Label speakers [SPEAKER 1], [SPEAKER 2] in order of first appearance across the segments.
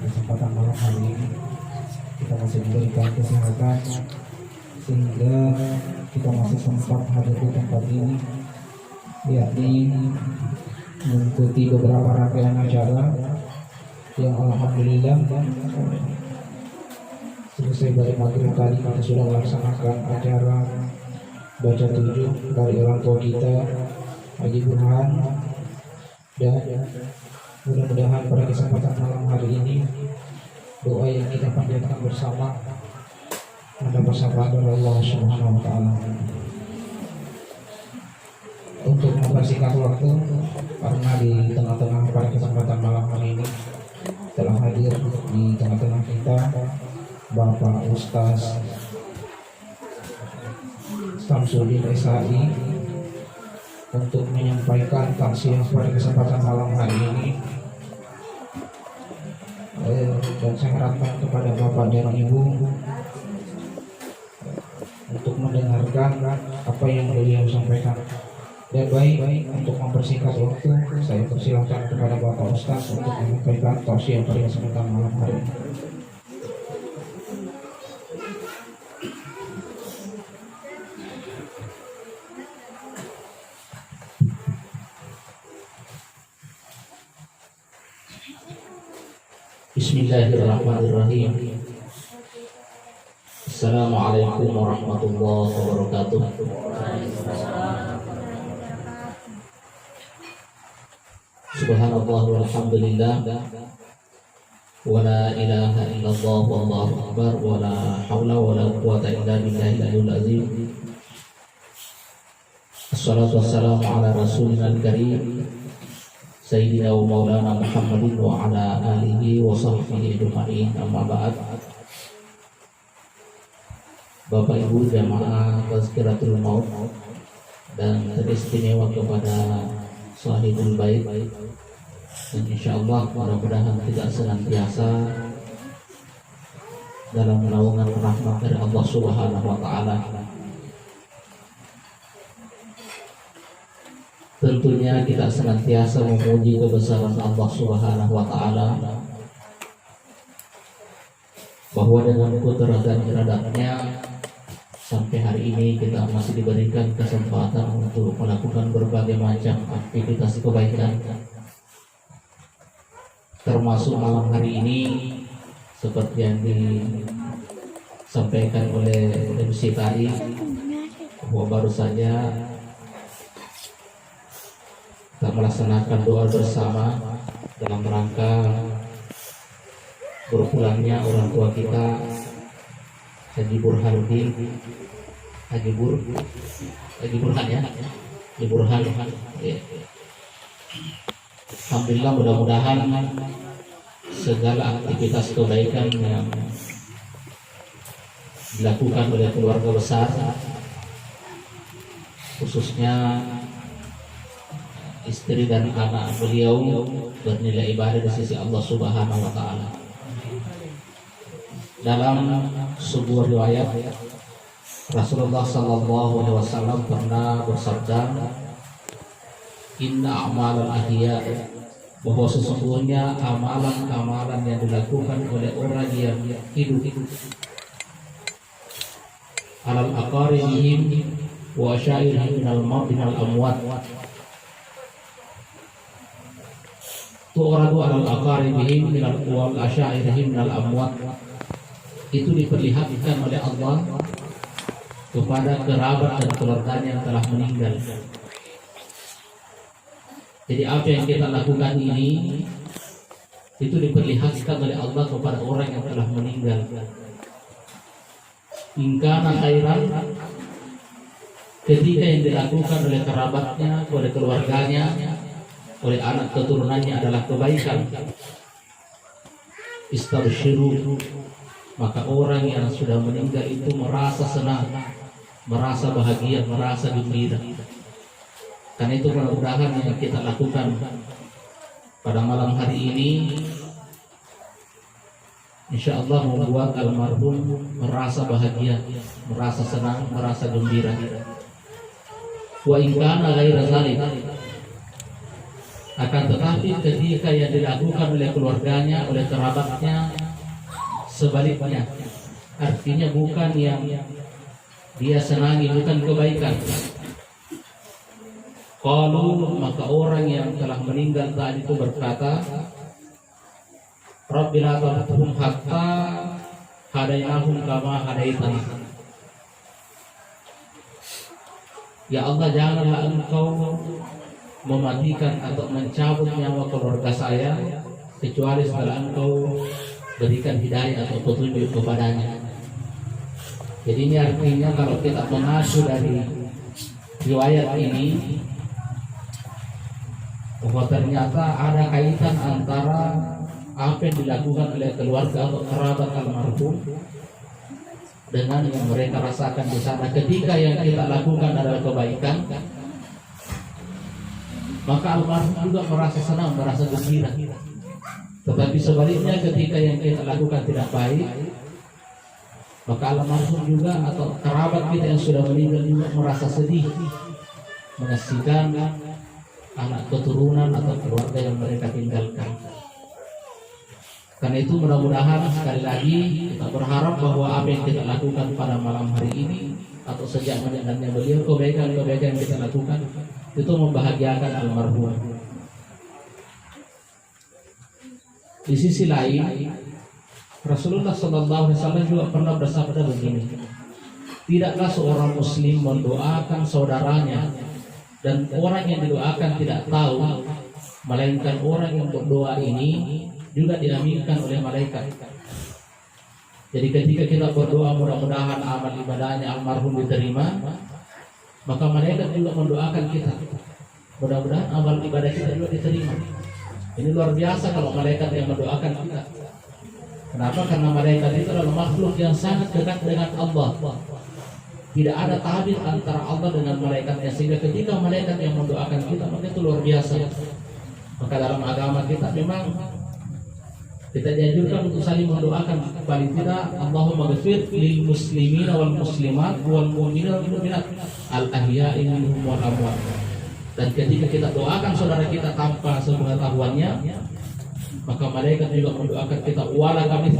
[SPEAKER 1] kesempatan malam hari ini kita masih diberikan kesehatan sehingga kita masih sempat hadir di tempat ini, yakni mengikuti beberapa rangkaian acara yang alhamdulillah selesai dari maghrib tadi kita sudah melaksanakan acara baca tujuh dari orang tua kita Haji Burhan, dan mudah-mudahan pada kesempatan malam hari ini doa yang kita panjatkan bersama ada persahabatan dari Allah Subhanahu wa taala. Untuk mempersingkat waktu, karena di tengah-tengah pada kesempatan malam hari ini telah hadir di tengah-tengah kita Bapak Ustaz Samsudin SHI untuk menyampaikan taksiah pada kesempatan malam hari ini. Dan saya harapkan kepada Bapak dan Ibu untuk mendengarkan apa yang beliau sampaikan. Dan baik untuk mempersingkat waktu, saya persilahkan kepada Bapak Ustaz untuk menyampaikan taksiah pada kesempatan malam hari ini.
[SPEAKER 2] Bismillahirrahmanirrahim. Assalamualaikum warahmatullahi wabarakatuh. Subhanallah walhamdulillah wa la ilaha illallah wallahu akbar wa la hawla wa la quwwata illa billahil aliyyil azim. Assalatu wassalamu ala rasulina al-karim Sayyidina wa maulana Muhammadin wa ala alihi wa sahbihi ajma'in, amma ba'd. Bapak Ibu jamaah Tazkiratul Maut dan teristimewa kepada Sahibul Bait, dan insyaallah mudah-mudahan tidak senantiasa dalam naungan rahmat dari Allah Subhanahu wa taala. Tentunya kita senantiasa memuji kebesaran Allah Subhanahu wa taala, bahwa dengan kudrat dan iradatnya sampai hari ini kita masih diberikan kesempatan untuk melakukan berbagai macam aktivitas kebaikan, termasuk malam hari ini seperti yang disampaikan oleh MC tadi, bahwa baru saja kita melaksanakan doa bersama dalam rangka berpulangnya orang tua kita Haji Burhanuddin, Haji Burhan ya, Haji Burhan. Ya. Alhamdulillah, mudah-mudahan segala aktivitas kebaikan yang dilakukan oleh keluarga besar, khususnya istri dan anak beliau, bernilai ibadah di sisi Allah Subhanahu wa taala. Dalam sebuah riwayat, Rasulullah sallallahu alaihi wasallam pernah bersabda, "Inna a'malal ahya", bahwa sesungguhnya amalan-amalan yang dilakukan oleh orang yang hidup alal aqarihim wa asyairihim minal amwat, tu'radu alal aqaribihim minal wal asyairihim minal amwat, itu diperlihatkan oleh Allah kepada kerabat dan keluarganya yang telah meninggal. Jadi apa yang kita lakukan ini itu diperlihatkan oleh Allah kepada orang yang telah meninggal. In kana khairan, ketika yang dilakukan oleh kerabatnya, oleh keluarganya, oleh anak keturunannya adalah kebaikan, istabshiru, maka orang yang sudah meninggal itu merasa senang, merasa bahagia, merasa gembira. Karena itu mudah-mudahan yang kita lakukan pada malam hari ini insya Allah membuat almarhum merasa bahagia, merasa senang, merasa gembira. Wa in kana ghaira zalik, Akan tetapi ketika yang dilakukan oleh keluarganya, oleh kerabatnya, sebaliknya, artinya bukan yang dia senangi, bukan kebaikan. Qalu, maka orang yang telah meninggal tadi itu berkata, Rabbi la tadhum hatta hadainahum kama hadaitana. Ya Allah, janganlah Engkau mematikan atau mencabut nyawa keluarga saya kecuali setelah Engkau berikan hidayah atau petunjuk kepadanya. Jadi ini artinya kalau kita mengacu dari riwayat ini, bahwa ternyata ada kaitan antara apa yang dilakukan oleh keluarga atau kerabat almarhum dengan yang mereka rasakan di sana. Ketika yang kita lakukan adalah kebaikan, maka almarhum juga merasa senang, merasa gembira. Tetapi sebaliknya ketika yang kita lakukan tidak baik, maka almarhum juga atau kerabat kita yang sudah meninggal juga merasa sedih, menyaksikan anak keturunan atau keluarga yang mereka tinggalkan. Karena itu mudah-mudahan sekali lagi kita berharap bahwa apa yang kita lakukan pada malam hari ini atau sejak meninggalnya beliau, kebaikan-kebaikan yang kita lakukan itu membahagiakan almarhum. Di sisi lain, Rasulullah SAW juga pernah bersabda begini, tidaklah seorang muslim mendoakan saudaranya dan orang yang didoakan tidak tahu, melainkan orang yang berdoa ini juga diaminkan oleh malaikat. Jadi ketika kita berdoa mudah-mudahan amal ibadahnya almarhum diterima, maka malaikat juga mendoakan kita, mudah-mudahan amal ibadah kita juga diterima. Ini luar biasa kalau malaikat yang mendoakan kita. Kenapa? Karena malaikat itu adalah makhluk yang sangat dekat dengan Allah. Tidak ada tabir antara Allah dengan malaikatnya, sehingga ketika malaikat yang mendoakan kita, maka itu luar biasa. Maka dalam agama kita memang kita dianjurkan untuk saling mendoakan, paling tidak Allahumma ghfir lil muslimin wal muslimat wal mu'minin wal mu'minat al ahya'i minhum wal amwat. Dan ketika kita doakan saudara kita tanpa sepengetahuannya, maka malaikat juga mendoakan kita, wala kami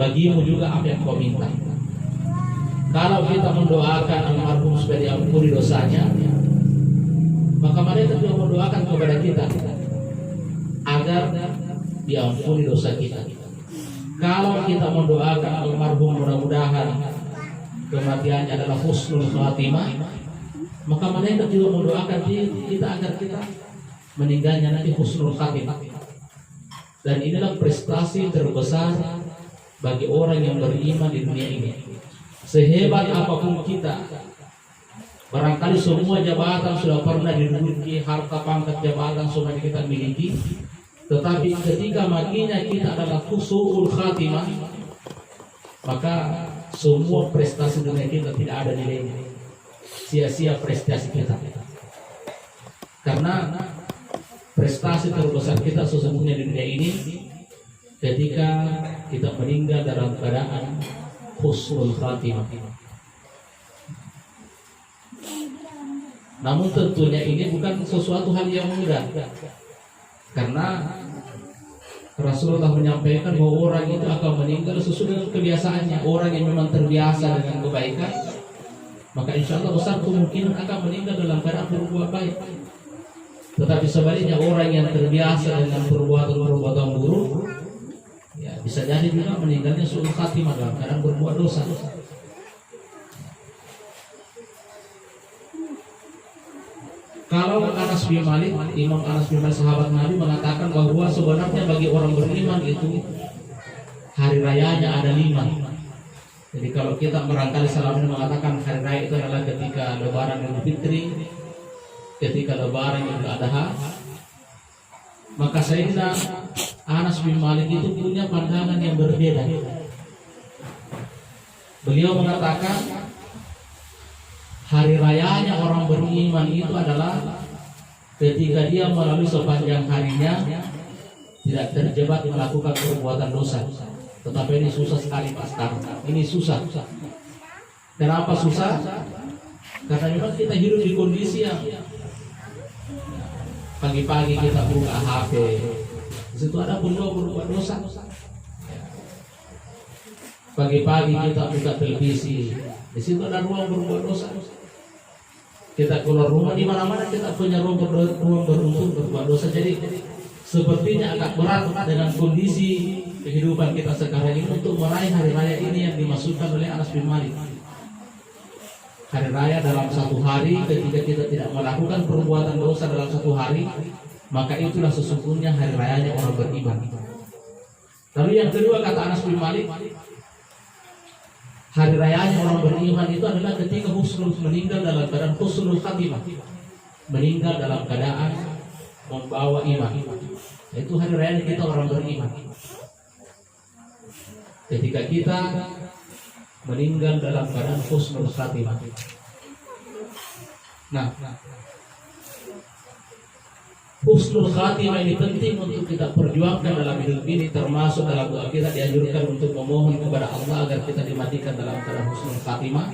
[SPEAKER 2] bagimu juga apa yang kau minta. Kalau kita mendoakan almarhum supaya diampuni dosanya, maka malaikat juga mendoakan kepada kita agar diampuni dosa kita. Kalau kita mendoakan almarhum mudah-mudahan kematiannya adalah husnul khatimah, maka malaikat juga mendoakan kita agar kita meninggalnya nanti husnul khatimah. Dan inilah prestasi terbesar bagi orang yang beriman di dunia ini. Sehebat apapun kita, barangkali semua jabatan sudah pernah diduduki, harta pangkat jabatan sudah kita miliki, tetapi ketika matinya kita adalah husnul khatimah, maka semua prestasi dunia kita tidak ada nilainya. Sia-sia prestasi kita. Karena prestasi terbesar kita sesungguhnya di dunia ini ketika kita meninggal dalam keadaan husnul khatimah. Namun tentunya ini bukan sesuatu hal yang mudah, karena Rasulullah menyampaikan bahwa orang itu akan meninggal sesuai dengan kebiasaannya. Orang yang memang terbiasa dengan kebaikan, maka insya Allah besar kemungkinan akan meninggal dalam keadaan berbuat baik. Tetapi sebaliknya orang yang terbiasa dengan perbuatan buruk, ya bisa jadi juga meninggalnya suul khatimah dalam keadaan berbuat dosa. Kalau Anas bin Malik, Imam Anas bin Malik sahabat Nabi mengatakan bahwa sebenarnya bagi orang beriman itu hari rayanya ada 5. Jadi kalau kita barangkali selama ini mengatakan hari raya itu adalah ketika Lebaran Idul Fitri, ketika Lebaran Idul Adha, maka Sayyidina Anas bin Malik itu punya pandangan yang berbeda. Beliau mengatakan hari rayanya orang beriman itu adalah ketika dia melalui sepanjang harinya tidak terjebak melakukan perbuatan dosa. Tetapi ini susah sekali Pak sekarang. Ini susah. Kenapa susah? Karena memang kita hidup di kondisi yang Pagi-pagi kita buka HP, di situ ada berbuat dosa. Pagi-pagi kita buka televisi, di situ ada ruang berbuat dosa. Kita keluar rumah, di mana-mana kita punya ruang beruntung berbuat dosa. Jadi sepertinya agak berat dengan kondisi kehidupan kita sekarang ini untuk meraih hari raya ini yang dimaksudkan oleh Anas bin Malik. Hari raya dalam satu hari, ketika kita tidak melakukan perbuatan dosa dalam satu hari, maka itulah sesungguhnya hari rayanya orang beriman. Lalu yang kedua kata Anas bin Malik, hari rayanya orang beriman itu adalah ketika husnul, meninggal dalam keadaan husnul khatimah, meninggal dalam keadaan membawa iman. Itu hari raya kita orang beriman. Ketika kita meninggal dalam keadaan husnul khatimah. Nah, husnul khatimah ini penting untuk kita perjuangkan dalam hidup ini, termasuk dalam doa kita dianjurkan untuk memohon kepada Allah agar kita dimatikan dalam keadaan husnul khatimah.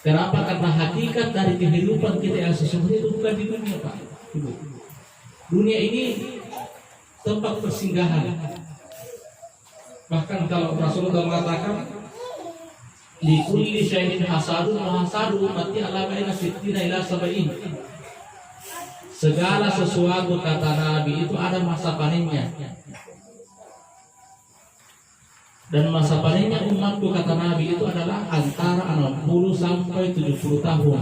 [SPEAKER 2] Kenapa? Karena hakikat dari kehidupan kita yang sesungguhnya itu bukan di dunia, Pak. Ibu. Dunia ini tempat persinggahan. Bahkan kalau Rasulullah mengatakan li kulli syai'in hasadun wa hasadu ummati ala baina sittina ila sab'in. Segala sesuatu kata Nabi itu ada masa panennya. Dan masa panennya umatku kata Nabi itu adalah antara 60 sampai 70 tahun.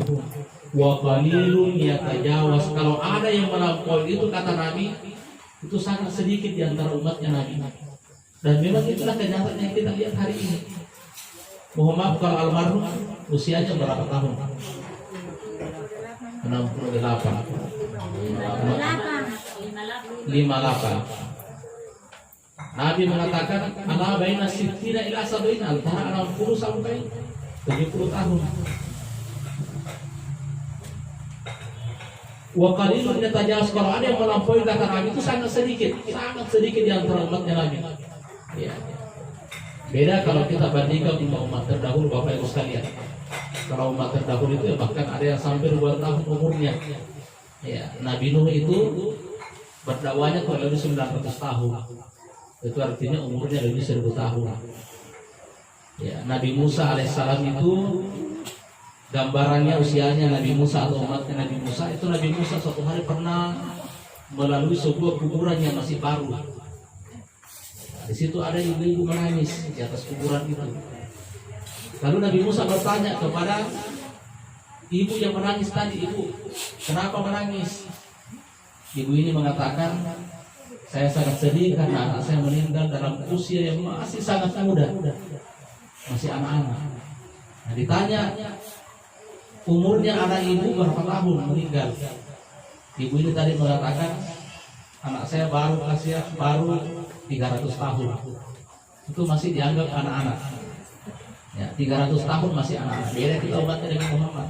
[SPEAKER 2] Wa qalilun yatajawaz. Kalau ada yang melampaui itu kata Nabi, itu sangat sedikit di antara umatnya Nabi. Dan memang itulah kenyataan yang kita lihat hari ini. Mohon maaf kalau almarhum usianya berapa tahun? 68. 58. Nabi mengatakan ala baina sittina ila sab'in, antara 60 sampai 70 tahun. Wa qalilun yatajawaz. Kalau ada yang melampaui kata Nabi itu sangat sedikit di antara umatnya Nabi. Ya. Beda kalau kita bandingkan umat terdahulu, Bapak Ibu sekalian. Kalau umat terdahulu itu bahkan ada yang sampai ribuan tahun umurnya. Ya, Nabi Nuh itu berdakwahnya kurang lebih 900 tahun. Itu artinya umurnya lebih 1000 tahun. Ya, Nabi Musa alaihissalam itu gambarannya usianya Nabi Musa atau umatnya Nabi Musa itu, Nabi Musa suatu hari pernah melalui sebuah kuburan yang masih baru. Di situ ada ibu-ibu menangis di atas kuburan itu. Lalu Nabi Musa bertanya kepada ibu yang menangis tadi, "Ibu, kenapa menangis?" Ibu ini mengatakan, "Saya sangat sedih karena anak saya meninggal dalam usia yang masih sangat muda, masih anak-anak." Nah, ditanya umurnya anak ibu berapa tahun meninggal. Ibu ini tadi mengatakan, "Anak saya baru 300 tahun." Itu masih dianggap anak-anak. Ya, 300 tahun masih anak-anak. Beda kita umatnya dengan Muhammad.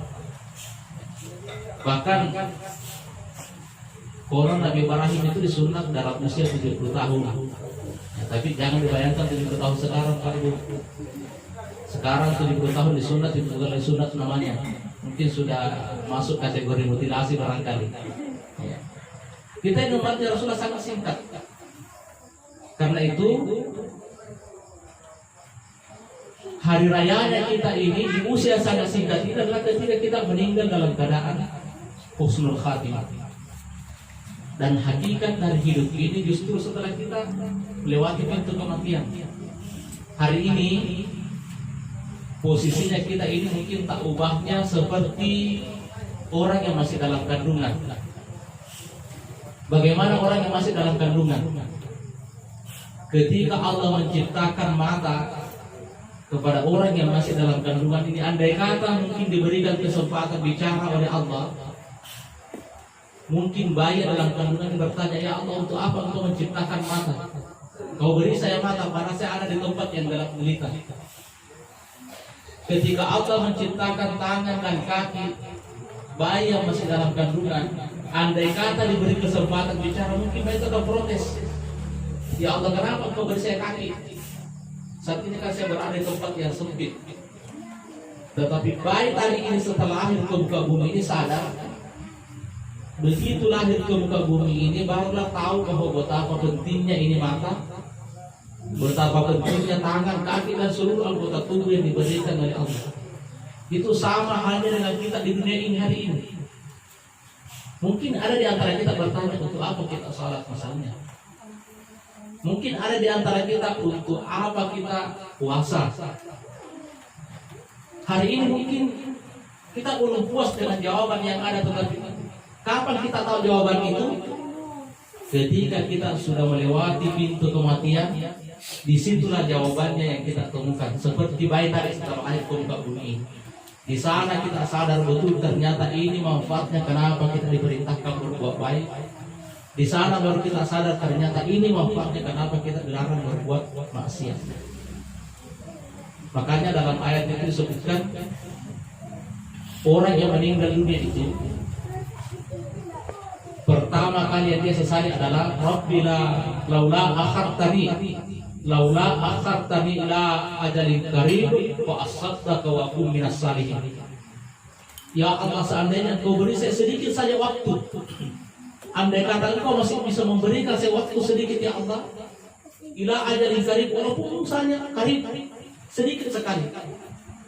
[SPEAKER 2] Bahkan konon Nabi Ibrahim itu disunat dalam usia 70 tahun. Ya, tapi jangan dibayangkan 70 tahun sekarang, Pak Ibu. Sekarang 70 tahun disunat itu bukan sunat namanya. Mungkin sudah masuk kategori mutilasi barangkali. Ya. Kita ini umatnya Rasulullah sangat singkat. Karena itu hari rayanya kita ini di usia sangat singkat ini adalah ketika kita meninggal dalam keadaan husnul khatimah. Dan hakikat dari hidup ini justru setelah kita melewati pintu kematian. Hari ini posisinya kita ini mungkin tak ubahnya seperti orang yang masih dalam kandungan. Bagaimana orang yang masih dalam kandungan? Ketika Allah menciptakan mata kepada orang yang masih dalam kandungan ini, andai kata mungkin diberikan kesempatan bicara oleh Allah, mungkin bayi dalam kandungan bertanya, "Ya Allah, untuk apa Engkau menciptakan mata? Kau beri saya mata, karena saya ada di tempat yang gelap gulita." Ketika Allah menciptakan tangan dan kaki bayi yang masih dalam kandungan, andai kata diberi kesempatan bicara, mungkin bayi itu akan protes. "Ya Allah, kenapa Engkau beri saya kaki? Saat ini kan saya berada di tempat yang sempit." Tetapi bayi tadi ini setelah lahir ke muka bumi ini sadar, Begitu lahir ke muka bumi ini barulah tahu bahwa betapa pentingnya ini mata, betapa pentingnya tangan, kaki dan seluruh anggota tubuh yang diberikan oleh Allah. Itu sama halnya dengan kita di dunia ini hari ini. Mungkin ada di antara kita bertanya, untuk apa kita salat misalnya? Mungkin ada di antara kita, untuk apa kita puasa? Hari ini mungkin kita belum puas dengan jawaban yang ada, tetapi kapan kita tahu jawaban itu? Ketika kita sudah melewati pintu kematian, disitulah jawabannya yang kita temukan. Seperti bayi tadi setelah lahir ke muka bumi. Di sana kita sadar betul ternyata ini manfaatnya kenapa kita diperintahkan berbuat baik. Di sana baru kita sadar ternyata ini manfaatnya kenapa kita dilarang berbuat maksiat. Makanya dalam ayat itu disebutkan orang yang meninggal dunia itu pertama kali yang dia sesali adalah Rabbila laula akhartani ila ajalin qarib wa asaddaka wa kum minas salihin. Ya Allah, seandainya Engkau beri saya sedikit saja waktu, andai kata Engkau masih bisa memberikan saya waktu sedikit ya Allah, ila ajalin qarib, walaupun misalnya qarib sedikit sekali.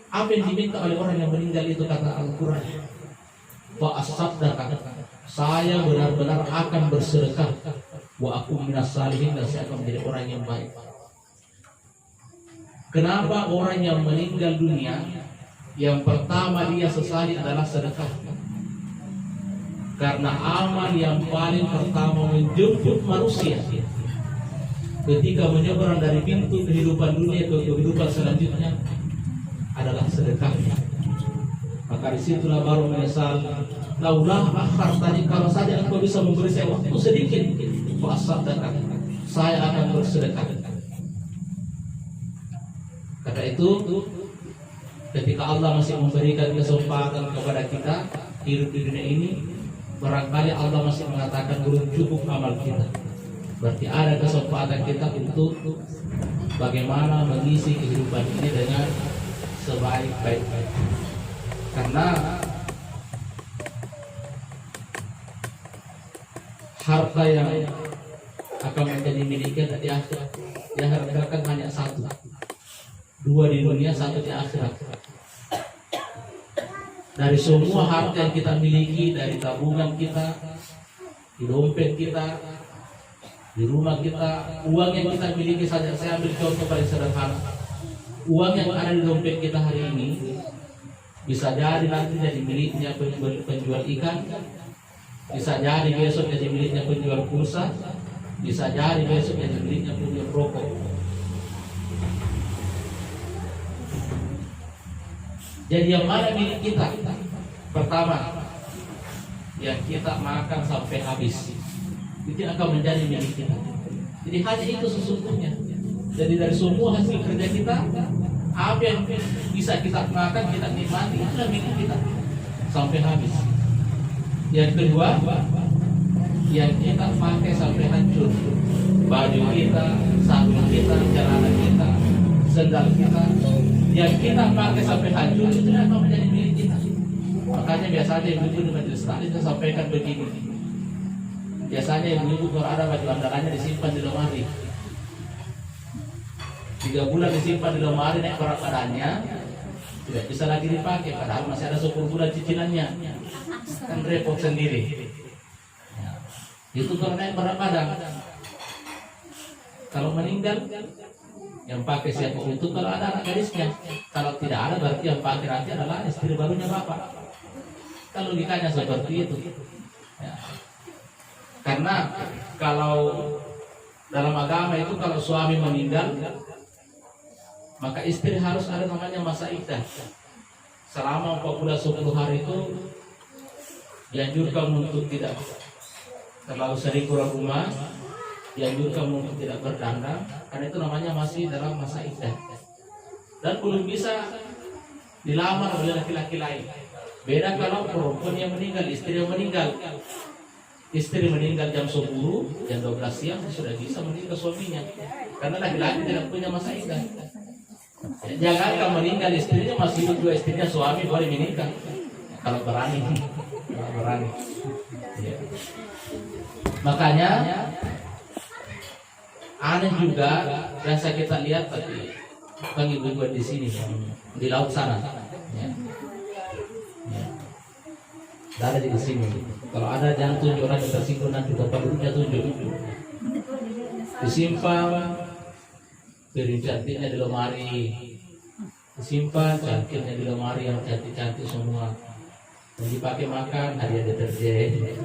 [SPEAKER 2] Apa yang diminta oleh orang yang meninggal itu, kata Al-Quran, wa asaddaka, saya benar-benar akan bersedekah, wa aku minas salihin, dan saya akan menjadi orang yang baik. Kenapa orang yang meninggal dunia yang pertama dia sesali adalah sedekah? Karena amal yang paling pertama menjemput manusia ketika menyeberang dari pintu kehidupan dunia ke kehidupan selanjutnya adalah sedekahnya. Maka disitulah baru menyesal, laulah akhartani, kalau saja Engkau bisa memberi saya waktu sedikit, fasadaqah, saya akan bersedekah. Karena itu ketika Allah masih memberikan kesempatan kepada kita hidup di dunia ini, barangkali Allah masih mengatakan belum cukup amal kita. Berarti ada kesempatan kita untuk bagaimana mengisi kehidupan ini dengan sebaik-baiknya. Karena harta yang akan menjadi milik kita di akhirat diharapkan hanya satu, dua di dunia, satu di akhirat. Dari semua harta yang kita miliki, dari tabungan kita, di dompet kita, di rumah kita, uang yang kita miliki saja. Saya ambil contoh paling sederhana. Uang yang ada di dompet kita hari ini bisa jadi nanti jadi miliknya penjual ikan, bisa jadi besok jadi miliknya penjual pulsa, bisa jadi besok jadi miliknya penjual rokok. Jadi yang mana milik kita? Pertama, yang kita makan sampai habis, itu akan menjadi milik kita. Jadi hanya itu sesungguhnya. Jadi dari semua hasil kerja kita, apa yang bisa kita makan, kita nikmati, itulah milik kita sampai habis. Yang kedua, yang kita pakai sampai hancur, baju kita, sarung kita, celana kita, sendal kita, yang kita pakai sampai hancur, itu akan menjadi milik kita. Makanya biasanya ibu-ibu di majelis taklim saya sampaikan begini. Biasanya ibu-ibu kalau ada baju andalannya disimpan di lemari, 3 bulan disimpan di lemari, naik berat badannya, tidak bisa lagi dipakai, padahal masih ada 10 bulan cicilannya, kan repot sendiri. Itu kalau naik berat badan. Kalau meninggal, yang pakai siapa itu kalau ada anak gadisnya. Kalau tidak ada, berarti yang pakai nanti adalah istri barunya bapak. Kalau logikanya seperti itu. Ya. Karena kalau dalam agama itu kalau suami meninggal, maka istri harus ada namanya masa iddah. Selama 10 hari itu dianjurkan untuk tidak terlalu sering keluar rumah, dianjurkan untuk tidak berdandan, karena itu namanya masih dalam masa iddah. Dan belum bisa dilamar oleh laki-laki lain. Beda kalau perempuan yang meninggal, istri yang meninggal. Istri meninggal jam 10, jam 12 siang sudah bisa meninggal suaminya. Karena laki-laki tidak punya masa iddah. Jangan kalau meninggal istrinya masih hidup dua istrinya, suami boleh menikah. Kalau berani. Ya. Makanya aneh juga biasa kita lihat tadi bang ibu-ibu di sini di laut sana. Ya. Ya. Ada di sini. Kalau ada jangan tunjuk orang yang tersinggung nanti tempat duduknya tunjuk. Disimpan piring cantiknya di lemari, disimpan cantiknya di lemari yang cantik-cantik semua. Yang dipakai makan hadiah deterjen,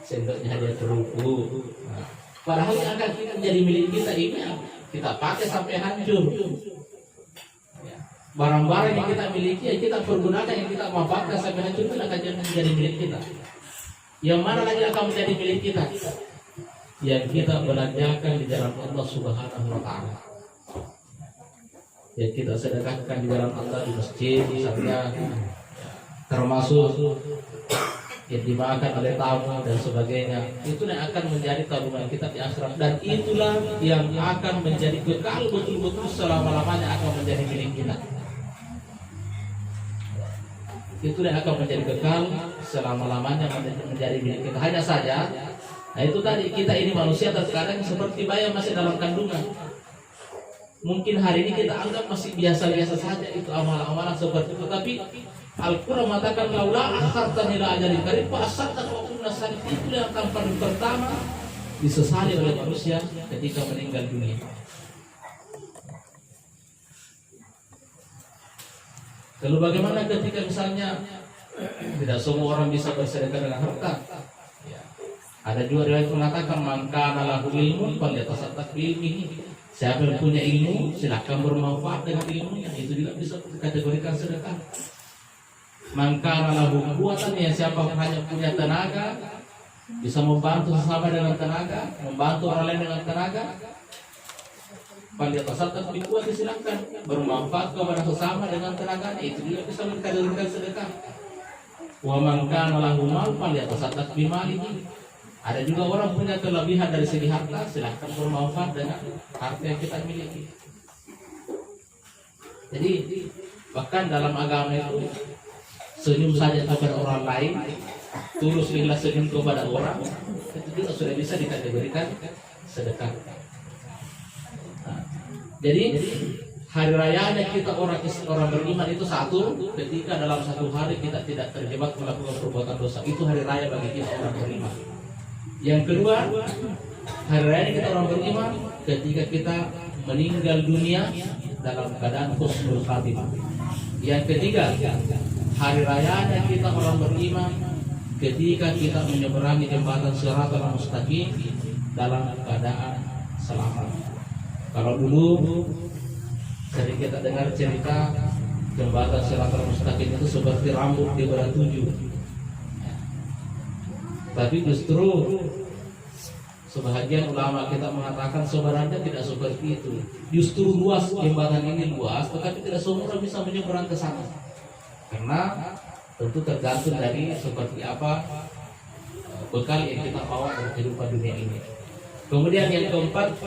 [SPEAKER 2] sendoknya hadiah kerupuk. Nah, padahal yang akan menjadi milik kita ini kita pakai sampai hancur. Ya. Barang-barang yang kita miliki, yang kita pergunakan, yang kita manfaatkan sampai hancur itu akan menjadi milik kita. Yang mana lagi akan menjadi milik kita? Yang kita belanjakan di jalan Allah Subhanahu wa Ta'ala, yang kita sedekahkan di jalan Allah di masjid misalnya, termasuk yang dimakan oleh tamu dan sebagainya, itu yang akan menjadi tabungan kita di akhirat, dan itulah yang akan menjadi kekal betul-betul selama-lamanya akan menjadi milik kita. Itu yang akan menjadi kekal selama-lamanya menjadi milik kita. Hanya saja, nah itu tadi, kita ini manusia terkadang seperti bayi masih dalam kandungan. Mungkin hari ini kita anggap masih biasa-biasa saja itu amalan-amalan seperti itu, tapi Al-Quran mengatakan laula akhartani ila ajalin qarib fa asaddaq wa kunna sadiqin. Itu yang akan paling pertama disesali oleh manusia ketika meninggal dunia. Lalu bagaimana ketika misalnya tidak semua orang bisa bersedekah dengan harta? Ya. Ada juga riwayat mengatakan man kana lahu ilmun falyatasaddaq bi ilmihi. Siapa yang punya ilmu silakan bermanfaat dengan ilmunya. Itu juga bisa dikategorikan sedekah. Man kana lahu quwwatan, ya siapa hanya punya tenaga bisa membantu sesama dengan tenaga, membantu orang lain dengan tenaga, falyatasaddaq bi quwwati, silakan bermanfaat kepada sesama dengan tenaga, itu juga bisa dikategorikan sedekah. Wa man kana lahu mal falyatasaddaq bi malihi. Ada juga orang punya kelebihan dari segi harta, silahkan bermanfaat dengan harta yang kita miliki. Jadi bahkan dalam agama itu senyum saja kepada orang lain, tulus ikhlas senyum kepada orang, itu juga sudah bisa dikategorikan sedekah. Nah, jadi hari rayanya kita orang beriman itu satu, ketika dalam satu hari kita tidak terjebak melakukan perbuatan dosa, itu hari raya bagi kita orang beriman. Yang kedua, hari raya kita orang beriman ketika kita meninggal dunia dalam keadaan husnul khatimah. Yang ketiga, hari rayanya kita orang beriman ketika kita menyeberangi jembatan Shiratal Mustaqim dalam keadaan selamat. Kalau dulu sering kita dengar cerita jembatan Shiratal Mustaqim itu seperti rambut di belah 7. Tapi justru sebahagian ulama kita mengatakan sebenarnya tidak seperti itu. Justru luas jembatan ini luas, tetapi tidak semua orang bisa menyeberang ke sana. Karena tentu tergantung dari seperti apa bekal yang kita bawa dalam kehidupan dunia ini. Kemudian yang keempat,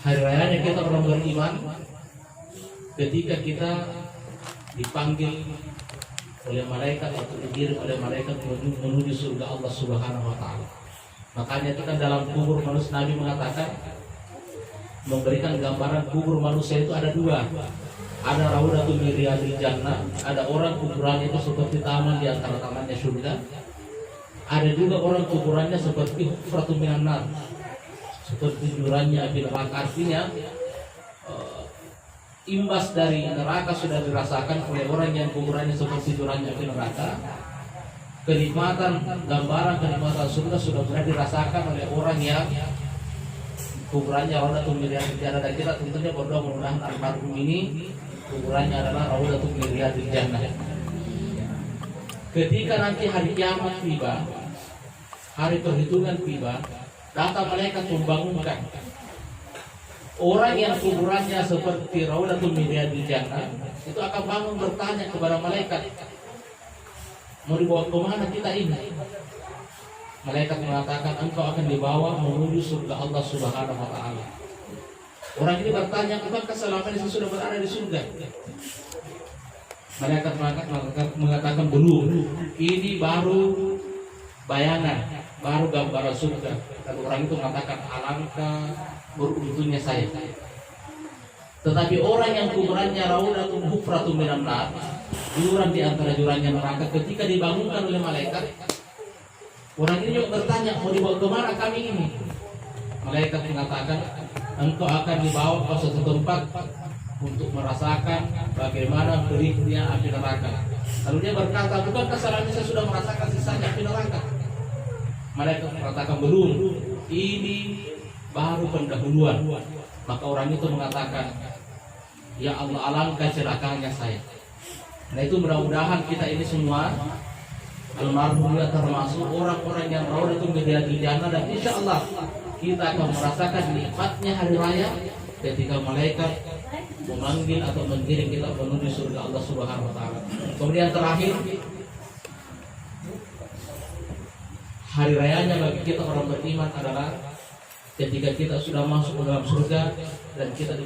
[SPEAKER 2] hari rayanya kita orang beriman ketika kita dipanggil oleh malaikat atau digiring oleh malaikat menuju surga Allah Subhanahu wa Ta'ala. Makanya itu kan dalam kubur manusia, Nabi mengatakan, memberikan gambaran kubur manusia itu ada dua. Ada raudatul min riyadil jannah, ada orang kuburannya itu seperti taman di antara tamannya surga. Ada juga orang kuburannya seperti hufratun minan nar, seperti jurangnya api neraka. Artinya imbas dari neraka sudah dirasakan oleh orang yang kuburannya seperti jurangnya api neraka. Kenikmatan gambaran kenikmatan surga sudah pernah dirasakan oleh orang yang kuburannya raudatul min riyadil jannah. Dan kita tentunya berdoa mudah-mudahan almarhum ini kuburannya adalah raudatul min riyadil jannah. Ketika nanti hari kiamat tiba, hari perhitungan tiba, datang malaikat membangunkan orang yang kuburannya seperti raudatul min riyadil jannah, itu akan bangun bertanya kepada malaikat, mau dibawa kemana kita ini? Malaikat mengatakan, engkau akan dibawa menuju surga Allah Subhanahu wa Ta'ala. Orang ini bertanya, apakah selama ini sudah berada di surga? Malaikat mengatakan belum. Ini baru bayangan, baru gambaran surga. Dan orang itu mengatakan alangkah beruntungnya saya. Tetapi orang yang kuburannya raudatun hufratun minan nar, jurang di antara jurangnya neraka, ketika dibangunkan oleh malaikat, orang ini juga bertanya, mau dibawa kemana kami ini? Malaikat mengatakan, engkau akan dibawa ke suatu tempat untuk merasakan bagaimana perihnya api neraka. Lalu dia berkata, bukankah selama saya sudah merasakan sisanya api neraka? Malaikat mengatakan, belum, ini baru pendahuluan. Maka orang itu mengatakan, ya Allah, alangkah celakanya saya. Nah itu mudah-mudahan kita ini semua almarhum ya termasuk orang-orang yang raudatul jannah, dan insya Allah kita akan merasakan nikmatnya hari raya ketika malaikat memanggil atau mengiring kita menuju surga Allah Subhanahu wa taala. Kemudian terakhir, hari rayanya bagi kita orang beriman adalah ketika kita sudah masuk ke dalam surga dan kita